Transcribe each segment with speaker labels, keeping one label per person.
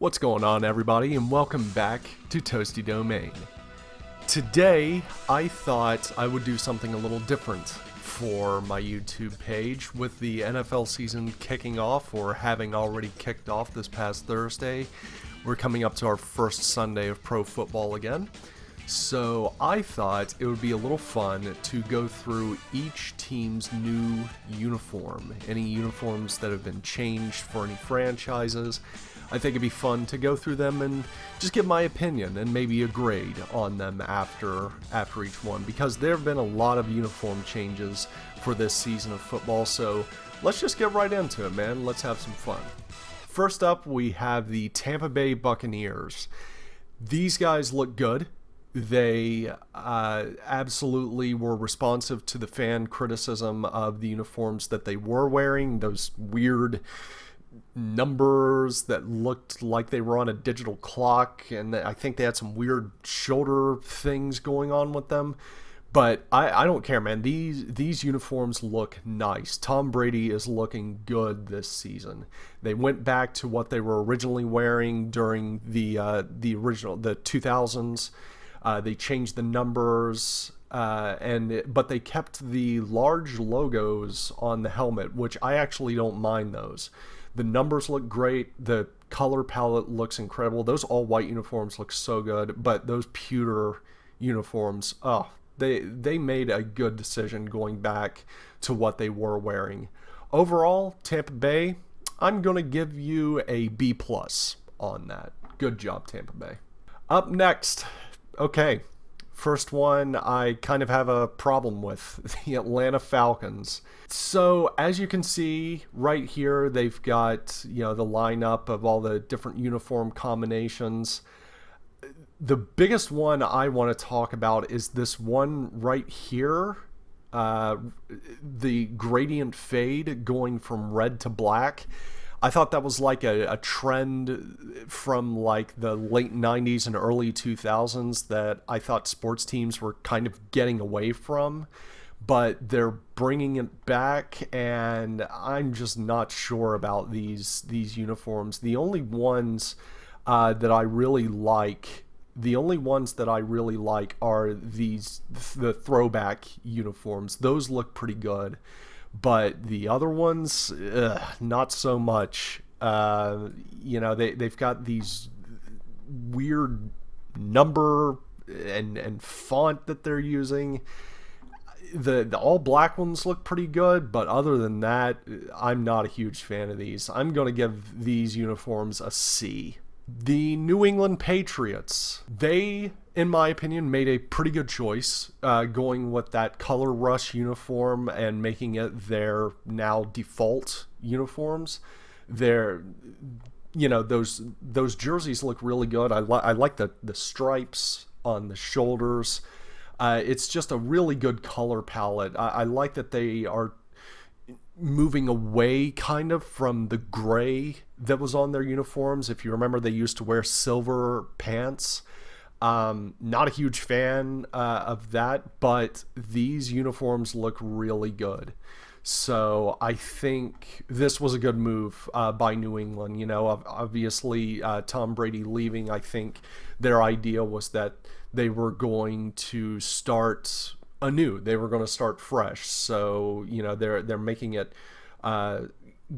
Speaker 1: What's going on, everybody, and welcome back to Toasty Domain. Today, I thought I would do something a little different for my YouTube page with the NFL season kicking off, or having already kicked off this past Thursday. We're coming up to our first Sunday of pro football again. So I thought it would be a little fun to go through each team's new uniform, any uniforms that have been changed for any franchises. I think it'd be fun to go through them and just give my opinion and maybe a grade on them after each one, because there have been a lot of uniform changes for this season of football. So let's just get right into it, man. Let's have some fun. First up, we have the Tampa Bay Buccaneers. These guys look good. They absolutely were responsive to the fan criticism of the uniforms that they were wearing, those weird numbers that looked like they were on a digital clock, and I think they had some weird shoulder things going on with them. But I don't care, man. These uniforms look nice. Tom Brady is looking good this season. They went back to what they were originally wearing during the 2000s. They changed the numbers, but they kept the large logos on the helmet, which I actually don't mind those. The numbers look great. The color palette looks incredible. Those all-white uniforms look so good, but those pewter uniforms, they made a good decision going back to what they were wearing. Overall, Tampa Bay, I'm going to give you a B+ on that. Good job, Tampa Bay. Up next, okay, first one I kind of have a problem with, the Atlanta Falcons. So as you can see right here, they've got, the lineup of all the different uniform combinations. The biggest one I want to talk about is this one right here, the gradient fade going from red to black. I thought that was like a trend from like the late 90s and early 2000s that I thought sports teams were kind of getting away from, but they're bringing it back, and I'm just not sure about these uniforms. The only ones that I really like are the throwback uniforms. Those look pretty good. But the other ones, not so much. They've got these weird number and font that they're using. The all black ones look pretty good, but other than that, I'm not a huge fan of these. I'm going to give these uniforms a C. The New England Patriots, they, in my opinion, made a pretty good choice going with that color rush uniform and making it their now default uniforms. Those jerseys look really good. I like the stripes on the shoulders. It's just a really good color palette. I like that they are moving away kind of from the gray that was on their uniforms. If you remember, they used to wear silver pants. Not a huge fan of that, but these uniforms look really good. So I think this was a good move by New England. Obviously Tom Brady leaving, I think their idea was that they were going to start anew. They were going to start fresh. So, they're making it,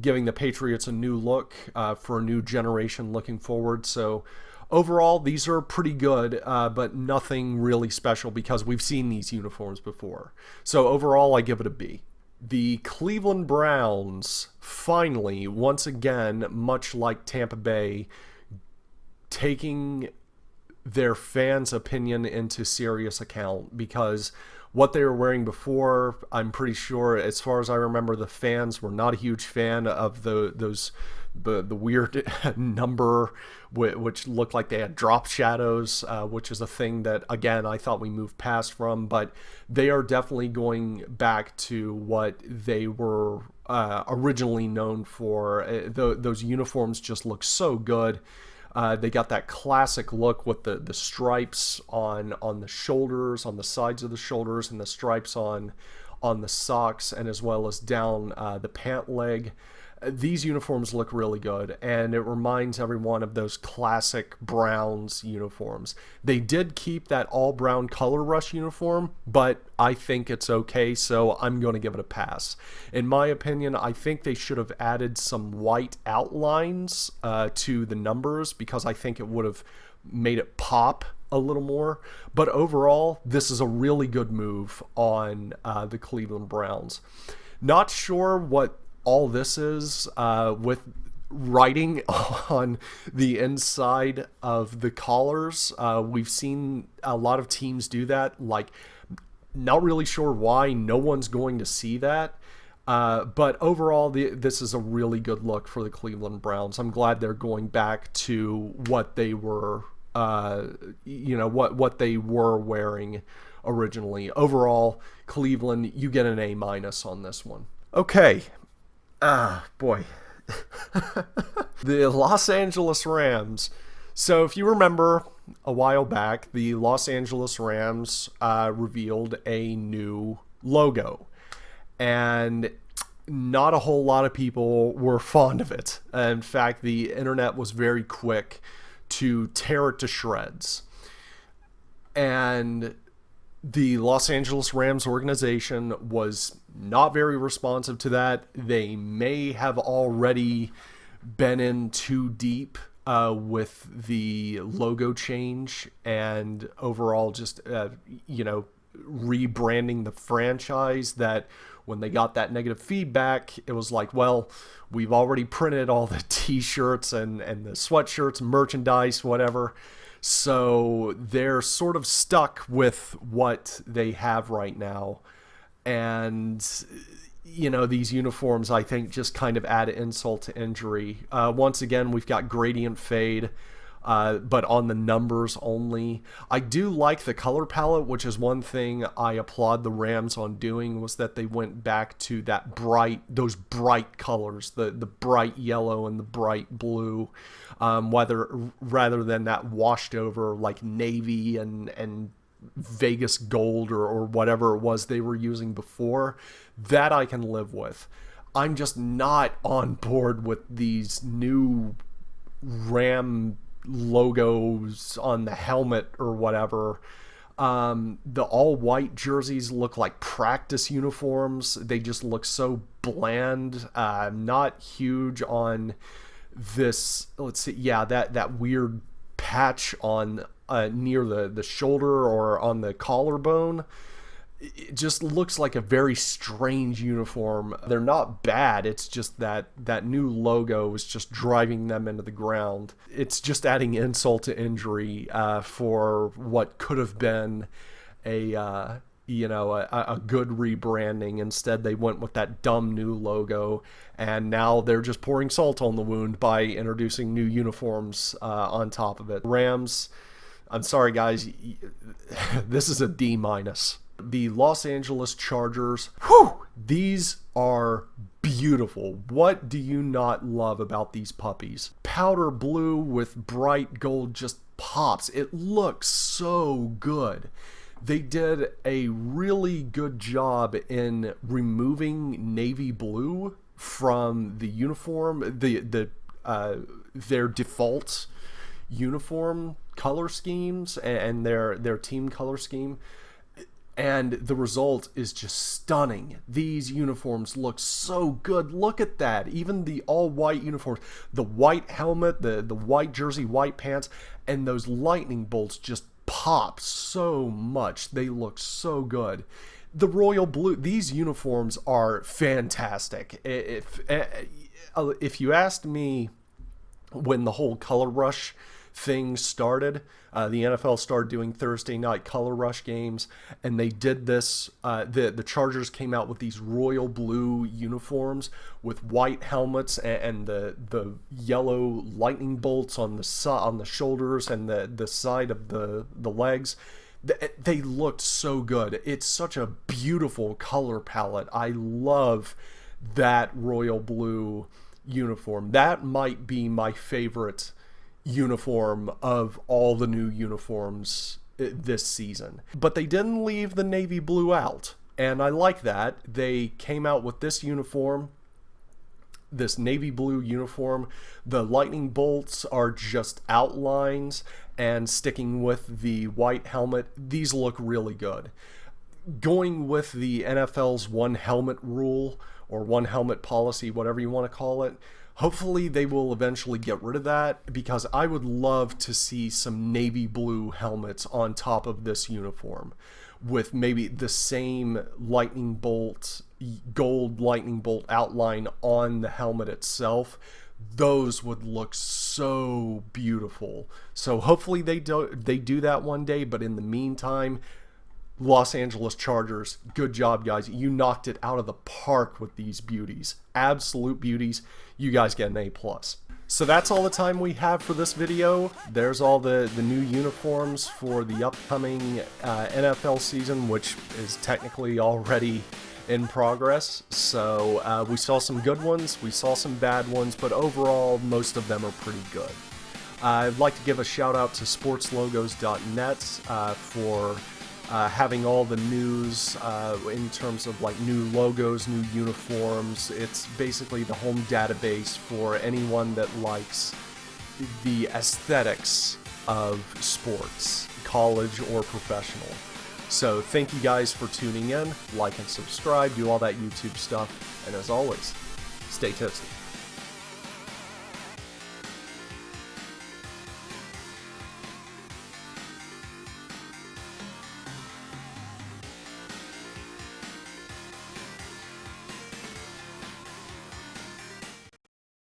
Speaker 1: giving the Patriots a new look for a new generation looking forward. So overall, these are pretty good, but nothing really special because we've seen these uniforms before. So overall, I give it a B. The Cleveland Browns, finally, once again, much like Tampa Bay, taking their fans' opinion into serious account, because what they were wearing before, I'm pretty sure, as far as I remember, the fans were not a huge fan of the weird number, which looked like they had drop shadows, which is a thing that, again, I thought we moved past from. But they are definitely going back to what they were originally known for. Those uniforms just look so good. They got that classic look with the stripes on the shoulders, on the sides of the shoulders, and the stripes on the socks, and as well as down the pant leg. These uniforms look really good, and it reminds everyone of those classic Browns uniforms. They did keep that all-brown color rush uniform, but I think it's okay, so I'm going to give it a pass. In my opinion, I think they should have added some white outlines to the numbers, because I think it would have made it pop a little more. But overall, this is a really good move on the Cleveland Browns. Not sure what all this is with writing on the inside of the collars. We've seen a lot of teams do that. Like, not really sure why. No one's going to see that. But overall, this is a really good look for the Cleveland Browns. I'm glad they're going back to what they were, what they were wearing originally. Overall, Cleveland, you get an A- on this one. Okay. Boy. The Los Angeles Rams. So if you remember a while back, the Los Angeles Rams revealed a new logo. And not a whole lot of people were fond of it. In fact, the internet was very quick to tear it to shreds. And the Los Angeles Rams organization was not very responsive to that. They may have already been in too deep with the logo change and overall just, rebranding the franchise, that when they got that negative feedback, it was like, well, we've already printed all the t-shirts and the sweatshirts, merchandise, whatever. So they're sort of stuck with what they have right now. And, these uniforms, I think, just kind of add insult to injury. Once again, we've got gradient fade, but on the numbers only. I do like the color palette, which is one thing I applaud the Rams on doing, was that they went back to those bright colors, the bright yellow and the bright blue, rather than that washed over like navy and Vegas gold or whatever it was they were using before. That I can live with. I'm just not on board with these new Ram logos on the helmet or whatever. The all-white jerseys look like practice uniforms. They just look so bland. Not huge on this. Let's see. Yeah, that weird patch on near the shoulder or on the collarbone. It just looks like a very strange uniform. They're not bad. It's just that new logo is just driving them into the ground. It's just adding insult to injury for what could have been a good rebranding. Instead, they went with that dumb new logo, and now they're just pouring salt on the wound by introducing new uniforms on top of it. Rams, I'm sorry guys, this is a D-. The Los Angeles Chargers, these are beautiful. What do you not love about these puppies? Powder blue with bright gold just pops. It looks so good. They did a really good job in removing navy blue from the uniform, their default uniform color schemes and their team color scheme. And the result is just stunning. These uniforms look so good. Look at that. Even the all-white uniforms, the white helmet, the white jersey, white pants, and those lightning bolts just pop so much. They look so good. The royal blue, these uniforms are fantastic. If you asked me when the whole color rush thing started, the NFL started doing Thursday night color rush games, and they did this. The Chargers came out with these royal blue uniforms with white helmets and the yellow lightning bolts on the shoulders and the side of the legs. They looked so good. It's such a beautiful color palette. I love that royal blue uniform. That might be my favorite uniform of all the new uniforms this season. But they didn't leave the navy blue out, and I like that. They came out with this uniform this navy blue uniform. The lightning bolts are just outlines, and sticking with the white helmet, these look really good. Going with the NFL's one helmet rule, or one helmet policy, whatever you want to call it, hopefully they will eventually get rid of that, because I would love to see some navy blue helmets on top of this uniform with maybe the same lightning bolt, gold lightning bolt outline on the helmet itself. Those would look so beautiful. So hopefully they do that one day, but in the meantime, Los Angeles Chargers, good job, guys. You knocked it out of the park with these beauties. Absolute beauties. You guys get an A+. So that's all the time we have for this video. There's all the new uniforms for the upcoming NFL season, which is technically already in progress. So we saw some good ones, we saw some bad ones, but overall, most of them are pretty good. I'd like to give a shout out to sportslogos.net for having all the news in terms of like new logos, new uniforms. It's basically the home database for anyone that likes the aesthetics of sports, college or professional. So thank you guys for tuning in. Like and subscribe, do all that YouTube stuff, and as always, stay toasty.